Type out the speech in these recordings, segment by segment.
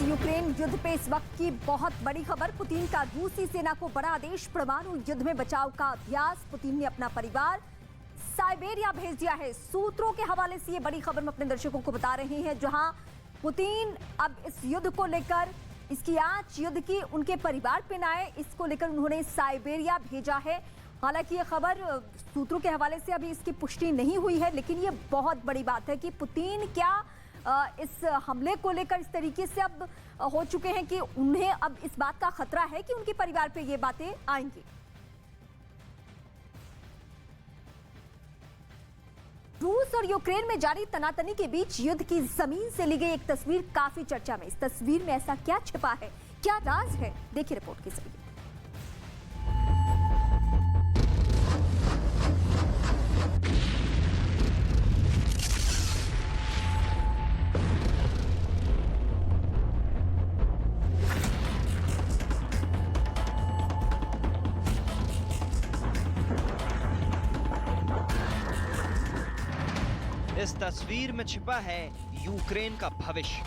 Ukraine युद्ध पे इस वक्त की बहुत बड़ी खबर। पुतिन का रूसी सेना को बड़ा आदेश। परमाणु युद्ध में बचाव का अभ्यास। पुतिन ने अपना परिवार साइबेरिया भेज दिया है। सूत्रों के हवाले से ये बड़ी खबर हम अपने दर्शकों को बता रहे हैं, जहां पुतिन अब इस युद्ध को लेकर इसकी आंच युद्ध की उनके परिवार पे ना आए, इसको लेकर उन्होंने साइबेरिया भेजा है। हालांकि ये खबर सूत्रों के हवाले से अभी इसकी पुष्टि नहीं हुई है, लेकिन ये बहुत बड़ी बात है कि पुतिन क्या इस हमले को लेकर इस तरीके से अब हो चुके हैं कि उन्हें अब इस बात का खतरा है कि उनके परिवार पे ये बातें आएंगी। रूस और यूक्रेन में जारी तनातनी के बीच युद्ध की जमीन से ली गई एक तस्वीर काफी चर्चा में। इस तस्वीर में ऐसा क्या छिपा है, क्या राज है, देखिए रिपोर्ट के जरिए। इस तस्वीर में छिपा है यूक्रेन का भविष्य।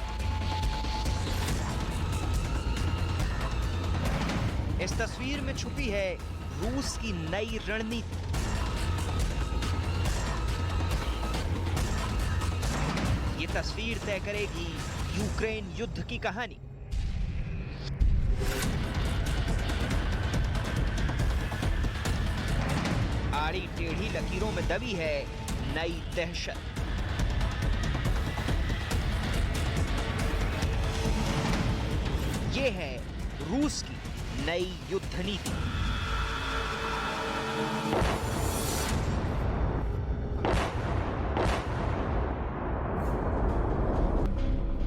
इस तस्वीर में छुपी है रूस की नई रणनीति। ये तस्वीर तय करेगी यूक्रेन युद्ध की कहानी। आड़ी टेढ़ी लकीरों में दबी है नई दहशत। ये है रूस की नई युद्ध नीति।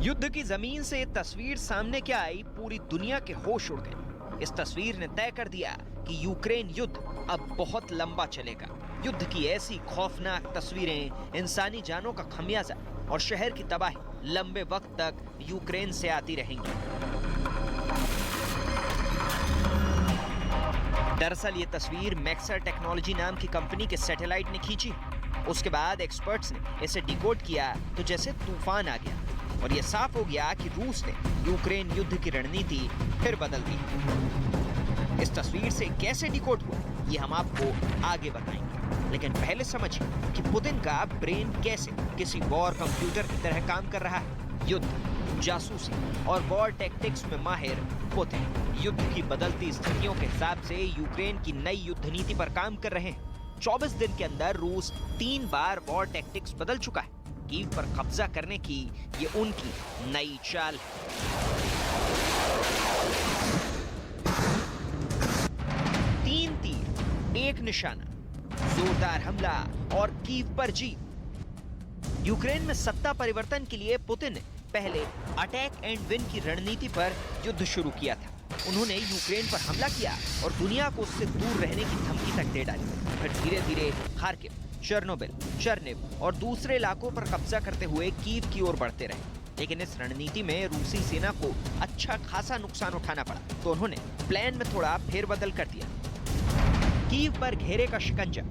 युद्ध की जमीन से ये तस्वीर सामने क्या आई, पूरी दुनिया के होश उड़ गए। इस तस्वीर ने तय कर दिया कि यूक्रेन युद्ध अब बहुत लंबा चलेगा। युद्ध की ऐसी खौफनाक तस्वीरें इंसानी जानों का खमियाजा और शहर की तबाही लंबे वक्त तक यूक्रेन से आती रहेंगी। दरअसल ये तस्वीर मैक्सर टेक्नोलॉजी नाम की कंपनी के सैटेलाइट ने खींची। उसके बाद एक्सपर्ट्स ने इसे डिकोड किया तो जैसे तूफान आ गया और ये साफ हो गया कि रूस ने यूक्रेन युद्ध की रणनीति फिर बदल दी। इस तस्वीर से कैसे डिकोड हुआ ये हम आपको आगे बताएंगे, लेकिन पहले समझिए कि पुतिन का ब्रेन कैसे किसी वॉर कंप्यूटर की तरह काम कर रहा है। युद्ध, जासूसी और वॉर टैक्टिक्स में माहिर पुतिन युद्ध की बदलती स्थितियों के हिसाब से यूक्रेन की नई युद्ध नीति पर काम कर रहे हैं। 24 दिन के अंदर रूस 3 बार वॉर टैक्टिक्स बदल चुका है। कीव पर कब्जा करने की ये उनकी नई चाल है। 3 तीर, 1 निशाना, जोरदार हमला और कीव पर जीत। यूक्रेन में सत्ता परिवर्तन के लिए पुतिन ने पहले अटैक एंड विन की रणनीति पर युद्ध शुरू किया था। उन्होंने यूक्रेन पर हमला किया और दुनिया को उससे दूर रहने की धमकी तक दे डाली। फिर धीरे धीरे खार्किव, चेर्नोबिल, चर्निव और दूसरे इलाकों पर कब्जा करते हुए कीव की ओर बढ़ते रहे। लेकिन इस रणनीति में रूसी सेना को अच्छा खासा नुकसान उठाना पड़ा, तो उन्होंने प्लान में थोड़ा फेरबदल कर दिया। कीव पर घेरे का शिकंजा।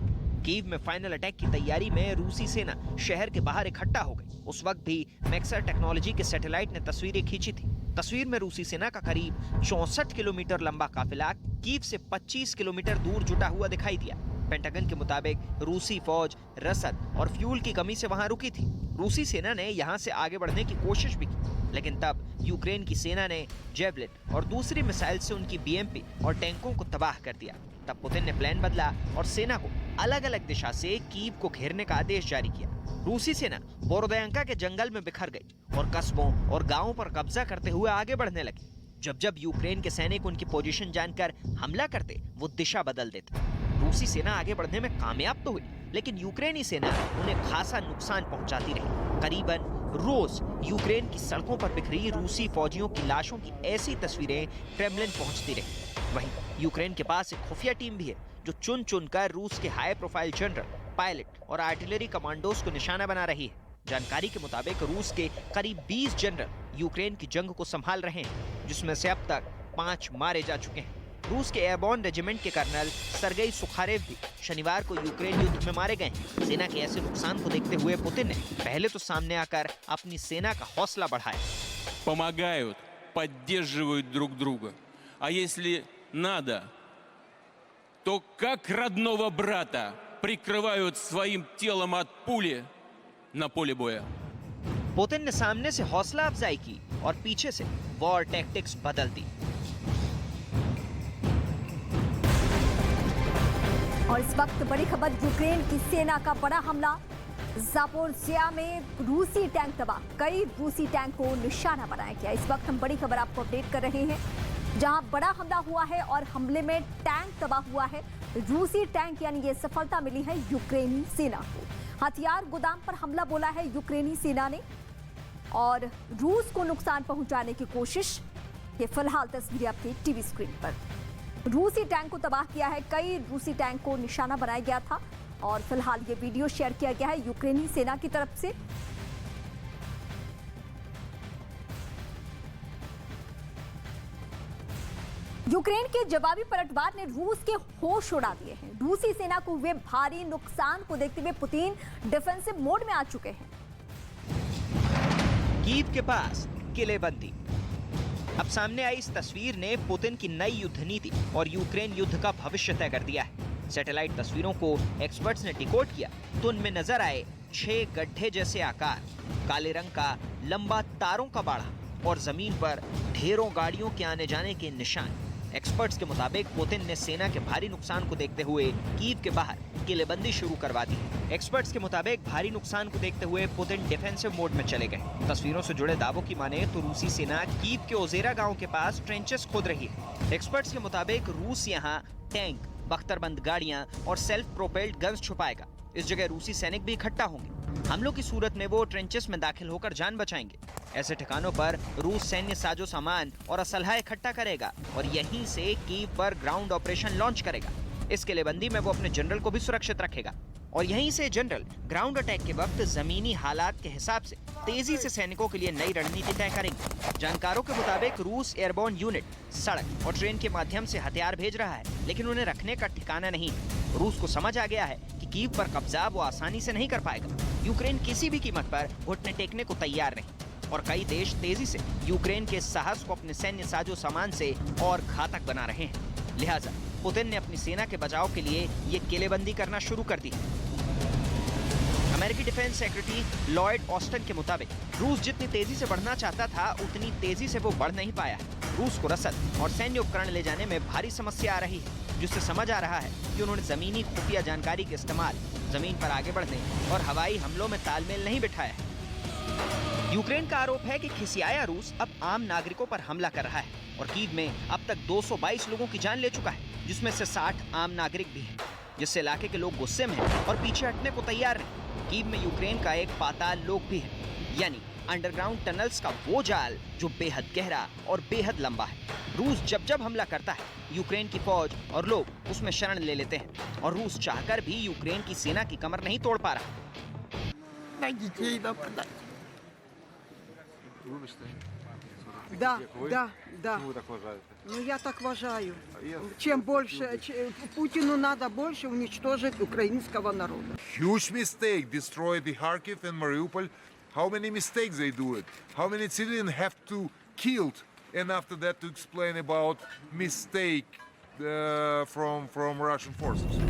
कीव में फाइनल अटैक की तैयारी में रूसी सेना शहर के बाहर इकट्ठा हो गई। उस वक्त भी मैक्सर टेक्नोलॉजी के सैटेलाइट ने तस्वीरें खींची थी। तस्वीर में रूसी सेना का करीब 64 किलोमीटर लंबा काफिला कीव से 25 किलोमीटर दूर जुटा हुआ दिखाई दिया। पेंटागन के मुताबिक रूसी फौज रसद और फ्यूल की कमी से वहां रुकी थी। रूसी सेना ने यहां से आगे बढ़ने की कोशिश भी की, लेकिन तब यूक्रेन की सेना ने जेवलिन और दूसरी मिसाइल से उनकी बीएमपी और टैंकों को तबाह कर दिया। तब पुतिन ने प्लान बदला और सेना को अलग अलग दिशा से कीव को घेरने का आदेश जारी किया। रूसी सेना बोरोदयांका के जंगल में बिखर गई और कस्बों और गांवों पर कब्जा करते हुए आगे बढ़ने लगी। जब जब यूक्रेन के सैनिक उनकी पोजीशन जानकर हमला करते, वो दिशा बदल देते। रूसी सेना आगे बढ़ने में कामयाब तो हुई, लेकिन यूक्रेनी सेना उन्हें खासा नुकसान पहुंचाती रही। करीबन रोज यूक्रेन की सड़कों पर बिखरी रूसी फौजियों की लाशों की ऐसी तस्वीरें क्रेमलिन पहुंचती रही। वहीं यूक्रेन के पास एक खुफिया टीम भी है जो चुन चुनकर रूस के हाई प्रोफाइल जनरल, पायलट और आर्टिलरी कमांडोज को निशाना बना रही है। जानकारी के मुताबिक रूस के करीब 20 जनरल यूक्रेन की जंग को संभाल रहे हैं, जिसमें से अब तक 5 मारे जा चुके हैं। रूस के एयरबॉर्न रेजिमेंट के कर्नल सर्गेई सुखारेव भी शनिवार को यूक्रेन युद्ध में मारे गए हैं। सेना के ऐसे नुकसान को देखते हुए पुतिन ने पहले तो सामने आकर अपनी सेना का हौसला बढ़ाया। Помогают поддерживают друг друга. А если надо, то как родного брата прикрывают своим телом от пули на поле боя. पुतिन ने सामने से हौसला अफजाई की और पीछे से वॉर टैक्टिक्स बदल दी। और इस वक्त बड़ी खबर, यूक्रेन की सेना का बड़ा हमला। ज़ापोरिज़िया में रूसी टैंक तबाह, कई रूसी टैंक को निशाना बनाया गया। इस वक्त हम बड़ी खबर आपको अपडेट कर रहे हैं, जहां बड़ा हमला हुआ है और हमले में टैंक तबाह हुआ है। रूसी टैंक यानी ये सफलता मिली है यूक्रेनी सेना को। हथियार गोदाम पर हमला बोला है यूक्रेनी सेना ने और रूस को नुकसान पहुंचाने की कोशिश। ये फिलहाल तस्वीरें आपकी टीवी स्क्रीन पर। रूसी टैंक को तबाह किया है, कई रूसी टैंक को निशाना बनाया गया था और फिलहाल ये वीडियो शेयर किया गया है यूक्रेनी सेना की तरफ से। यूक्रेन के जवाबी पलटवार ने रूस के होश उड़ा दिए हैं। रूसी सेना को हुए भारी नुकसान को देखते हुए पुतिन डिफेंसिव मोड में आ चुके हैं। कीव के पास किलेबंदी। अब सामने आई इस तस्वीर ने पुतिन की नई युद्ध नीति और यूक्रेन युद्ध का भविष्य तय कर दिया है। सैटेलाइट तस्वीरों को एक्सपर्ट्स ने डिकोड किया तो उनमें नजर आए 6 गड्ढे जैसे आकार, काले रंग का लंबा तारों का बाड़ा और जमीन पर ढेरों गाड़ियों के आने जाने के निशान। एक्सपर्ट्स के मुताबिक पुतिन ने सेना के भारी नुकसान को देखते हुए कीव के बाहर किलेबंदी शुरू करवा दी। एक्सपर्ट्स के मुताबिक भारी नुकसान को देखते हुए पुतिन डिफेंसिव मोड में चले गए। तस्वीरों से जुड़े दावों की माने तो रूसी सेना कीव के ओजेरा गांव के पास ट्रेंचेस खोद रही है। एक्सपर्ट्स के मुताबिक रूस यहां टैंक, बख्तरबंद गाड़ियां और सेल्फ प्रोपेल्ड गन्स छुपाएगा। इस जगह रूसी सैनिक भी इकट्ठा होंगे। हमलों की सूरत में वो ट्रेंचेस में दाखिल होकर जान बचाएंगे। ऐसे ठिकानों पर रूस सैन्य साजो सामान और असलहा इकट्ठा करेगा और यहीं से कीव पर ग्राउंड ऑपरेशन लॉन्च करेगा। इस किलेबंदी में वो अपने जनरल को भी सुरक्षित रखेगा और यहीं से जनरल ग्राउंड अटैक के वक्त जमीनी हालात के हिसाब से तेजी से सैनिकों के लिए नई रणनीति तय करेंगे। जानकारों के मुताबिक रूस एयरबोर्न यूनिट सड़क और ट्रेन के माध्यम से हथियार भेज रहा है, लेकिन उन्हें रखने का ठिकाना नहीं। रूस को समझ आ गया है कि कीव पर कब्जा वो आसानी से नहीं कर पाएगा। यूक्रेन किसी भी कीमत पर घुटने टेकने को तैयार नहीं और कई देश तेजी से यूक्रेन के साहस को अपने सैन्य साजो सामान से और घातक बना रहे हैं। लिहाजा पुतिन ने अपनी सेना के बचाव के लिए ये किलेबंदी करना शुरू कर दी। अमेरिकी डिफेंस सेक्रेटरी लॉयड ऑस्टन के मुताबिक रूस जितनी तेजी से बढ़ना चाहता था उतनी तेजी से वो बढ़ नहीं पाया। रूस को रसद और सैन्य उपकरण ले जाने में भारी समस्या आ रही है, जिससे समझ आ रहा है कि उन्होंने जमीनी खुफिया जानकारी के इस्तेमाल, जमीन पर आगे बढ़ने और हवाई हमलों में तालमेल नहीं बिठाया है। यूक्रेन का आरोप है कि खिसियाया रूस अब आम नागरिकों पर हमला कर रहा है और कीव में अब तक 222 लोगों की जान ले चुका है, जिसमें से 60 आम नागरिक भी हैं, जिससे इलाके के लोग गुस्से में हैं और पीछे हटने को तैयार नहीं। कीव में यूक्रेन का एक पाताल लोक भी है, यानी अंडरग्राउंड टनल्स का वो जाल जो बेहद गहरा और बेहद लंबा है। रूस जब जब हमला करता है, यूक्रेन की फौज और लोग उसमें शरण ले लेते हैं और रूस चाहकर भी यूक्रेन की सेना की कमर नहीं तोड़ पा रहा। Да, да, да. Ну, я так уважаю. Чем больше, Путину надо больше уничтожить украинского народа. Huge mistake, destroy the Kharkiv and Mariupol. How many mistakes they do it? How many civilians have to killed? And after that to explain about mistake from Russian forces.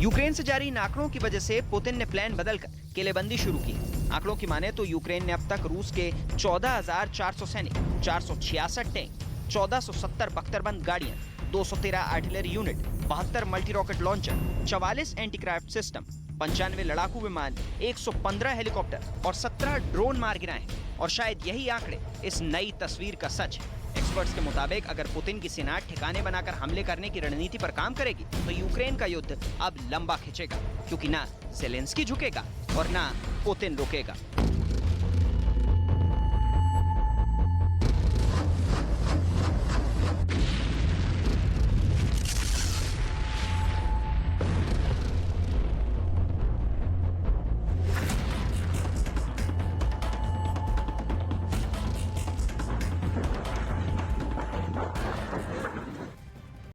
Ukraine से जारी इन आंकड़ों की वजह से पुतिन ने plan बदलकर किलेबंदी शुरू की। आंकड़ों की माने तो यूक्रेन ने अब तक रूस के 14,400 सैनिक, 466 टैंक, 1470 बख्तरबंद गाड़ियां, 213 artillery unit, 72 multi rocket launcher, 44 antiaircraft system, 95 लड़ाकू विमान, 115 हेलीकॉप्टर और 17 ड्रोन मार गिराए। और शायद यही आंकड़े इस नई तस्वीर का सच है। एक्सपर्ट्स के मुताबिक अगर पुतिन की सेना ठिकाने बनाकर हमले करने की रणनीति पर काम करेगी तो यूक्रेन का युद्ध अब लंबा खिंचेगा, क्योंकि ना ज़ेलेंस्की झुकेगा और ना पुतिन रुकेगा।